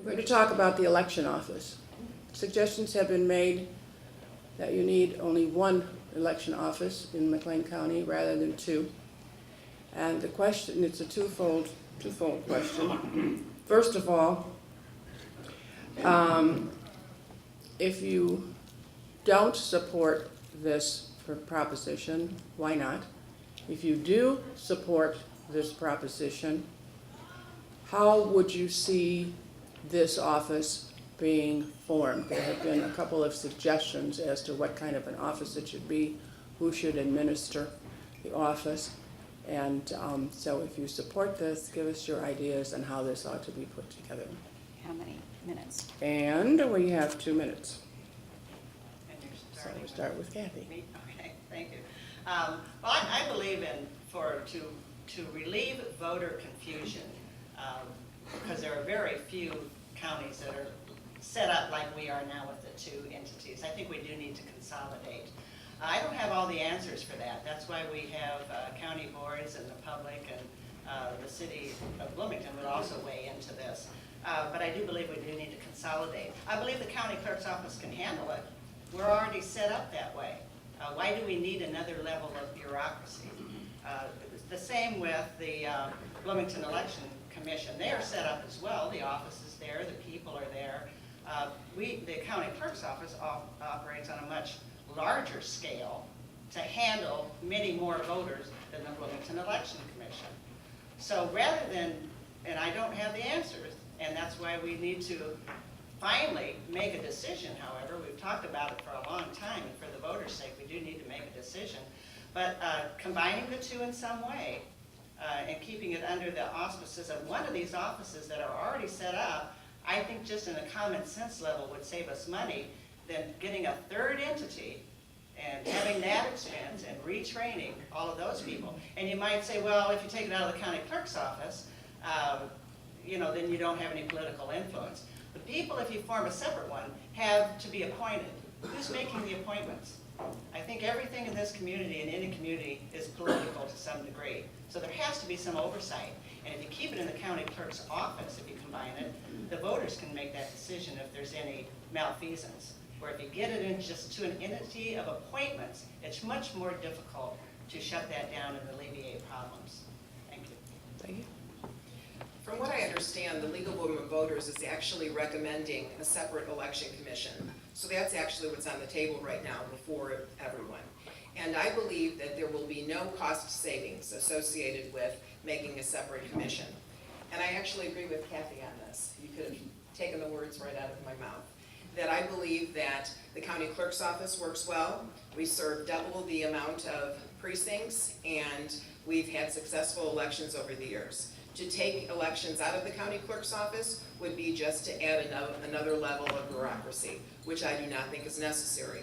We're going to talk about the election office. Suggestions have been made that you need only one election office in McLean County rather than two. And the question, it's a twofold question. First of all, if you don't support this proposition, why not? If you do support this proposition, how would you see this office being formed? There have been a couple of suggestions as to what kind of an office it should be, who should administer the office. And so if you support this, give us your ideas on how this ought to be put together. How many minutes? And we have 2 minutes. And you're So starting we'll start with Kathy. me? Okay, thank you. Well, I believe in to relieve voter confusion, because there are very few counties that are set up like we are now with the two entities. I think we do need to consolidate. I don't have all the answers for that. That's why we have county boards and the public, and the city of Bloomington would also weigh into this. But I do believe we do need to consolidate. I believe the county clerk's office can handle it. We're already set up that way. Why do we need another level of bureaucracy? The same with the Bloomington Election Commission. They are set up as well. The office is there, the people are there. The county clerk's office operates on a much larger scale to handle many more voters than the Bloomington Election Commission. So rather than, and I don't have the answers, and that's why we need to finally make a decision. However, we've talked about it for a long time, and for the voters' sake, we do need to make a decision. But combining the two in some way, and keeping it under the auspices of one of these offices that are already set up, I think just in a common sense level would save us money than getting a third entity and having that expense and retraining all of those people. And you might say, well, if you take it out of the county clerk's office, then you don't have any political influence. The people, if you form a separate one, have to be appointed. Who's making the appointments? I think everything in this community, in any community, is political to some degree. So there has to be some oversight. And if you keep it in the county clerk's office, if you combine it, the voters can make that decision if there's any malfeasance. Where if you get it in just to an entity of appointments, it's much more difficult to shut that down and alleviate problems. Thank you. Thank you. From what I understand, the League of Women Voters is actually recommending a separate election commission. So that's actually what's on the table right now before everyone. And I believe that there will be no cost savings associated with making a separate commission. And I actually agree with Kathy on this. You could have taken the words right out of my mouth. That I believe that the county clerk's office works well. We serve double the amount of precincts, and we've had successful elections over the years. To take elections out of the county clerk's office would be just to add another level of bureaucracy, which I do not think is necessary.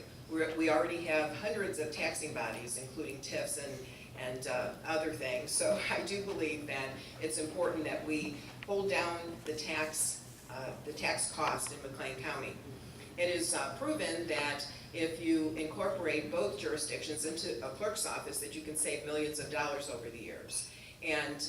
We already have hundreds of taxing bodies, including TIFs and other things. So I do believe that it's important that we hold down the tax cost in McLean County. It is proven that if you incorporate both jurisdictions into a clerk's office, that you can save millions of dollars over the years. And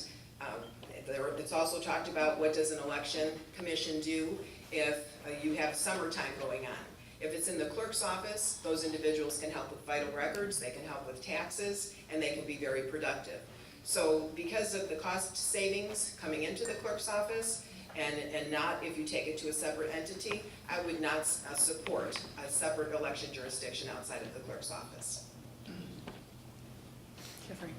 it's also talked about what does an election commission do if you have summertime going on. If it's in the clerk's office, those individuals can help with vital records, they can help with taxes, and they can be very productive. So because of the cost savings coming into the clerk's office, and not if you take it to a separate entity, I would not support a separate election jurisdiction outside of the clerk's office. Jeffrey.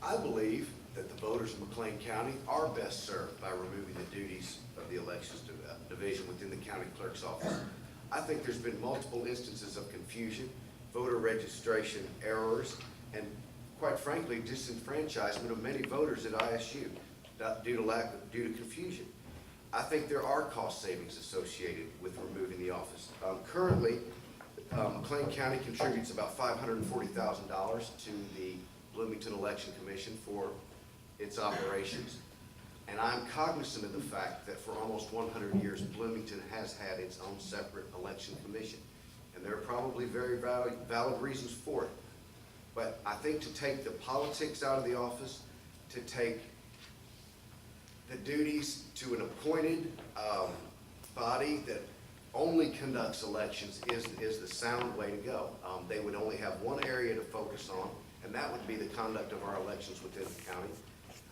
I believe that the voters of McLean County are best served by removing the duties of the elections division within the county clerk's office. I think there's been multiple instances of confusion, voter registration errors, and quite frankly, disenfranchisement of many voters at ISU due to confusion. I think there are cost savings associated with removing the office. Currently, McLean County contributes about $540,000 to the Bloomington Election Commission for its operations. And I'm cognizant of the fact that for almost 100 years, Bloomington has had its own separate election commission. And there are probably very valid reasons for it. But I think to take the politics out of the office, to take the duties to an appointed body that only conducts elections is the sound way to go. They would only have one area to focus on, and that would be the conduct of our elections within the county.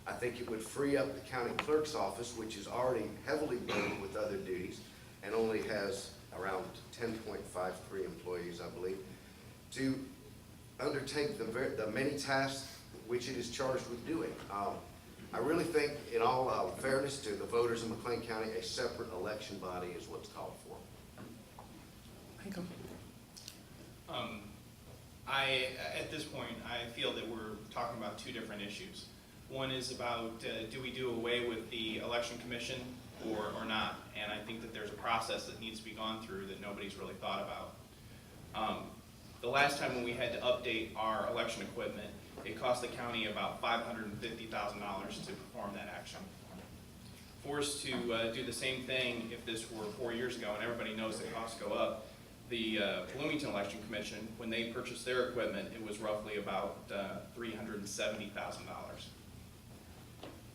I think it would free up the county clerk's office, which is already heavily burdened with other duties and only has around 10.53 employees, I believe, to undertake the many tasks which it is charged with doing. I really think, in all fairness to the voters in McLean County, a separate election body is what's called for. Michael? At this point, I feel that we're talking about two different issues. One is about, do we do away with the election commission or not? And I think that there's a process that needs to be gone through that nobody's really thought about. The last time when we had to update our election equipment, it cost the county about $550,000 to perform that action. Forced to do the same thing if this were 4 years ago, and everybody knows that costs go up. The Bloomington Election Commission, when they purchased their equipment, it was roughly about $370,000.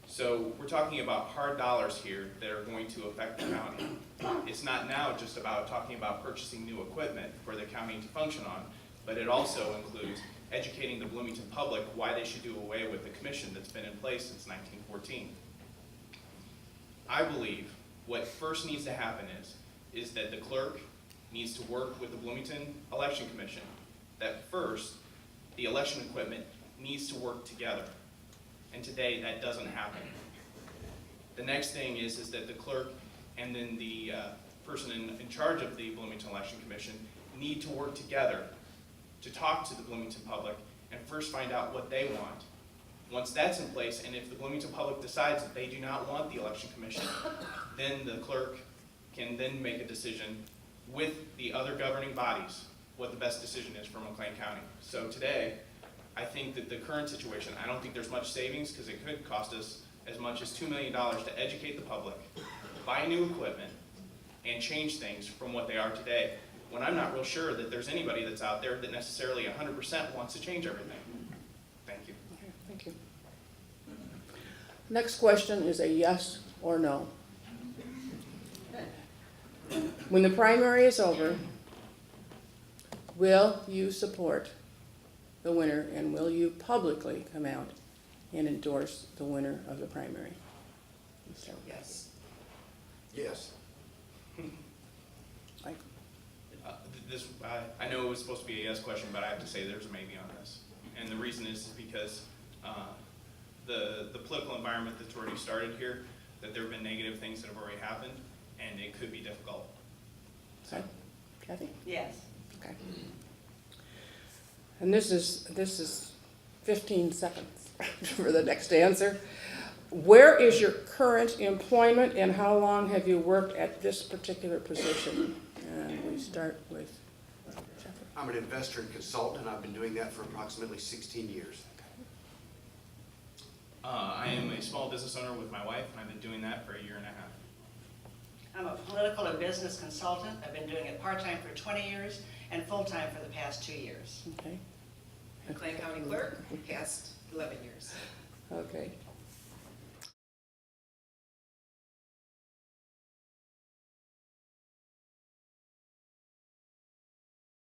So we're talking about hard dollars here that are going to affect the county. It's not now just about talking about purchasing new equipment for the county to function on, but it also includes educating the Bloomington public why they should do away with the commission that's been in place since 1914. I believe what first needs to happen is that the clerk needs to work with the Bloomington Election Commission. That first, the election equipment needs to work together. And today, that doesn't happen. The next thing is that the clerk and then the person in charge of the Bloomington Election Commission need to work together to talk to the Bloomington public and first find out what they want. Once that's in place, and if the Bloomington public decides that they do not want the election commission, then the clerk can then make a decision with the other governing bodies what the best decision is for McLean County. So today, I think that the current situation, I don't think there's much savings because it could cost us as much as $2 million to educate the public, buy new equipment, and change things from what they are today, when I'm not real sure that there's anybody that's out there that necessarily 100% wants to change everything. Thank you. Okay, thank you. Next question is a yes or no. When the primary is over, will you support the winner, and will you publicly come out and endorse the winner of the primary? So, Yes. Yes. Mike? I know it was supposed to be a yes question, but I have to say there's a maybe on this. And the reason is because the political environment that's already started here, that there have been negative things that have already happened, and it could be difficult. Okay. Kathy? Yes. Okay. And this is 15 seconds for the next answer. Where is your current employment, and how long have you worked at this particular position? And we start with Jeffrey. I'm an investor and consultant, and I've been doing that for approximately 16 years. I am a small business owner with my wife, and I've been doing that for 1.5 years. I'm a political and business consultant. I've been doing it part-time for 20 years and full-time for the past 2 years. Okay. McLean County Clerk, past 11 years. Okay.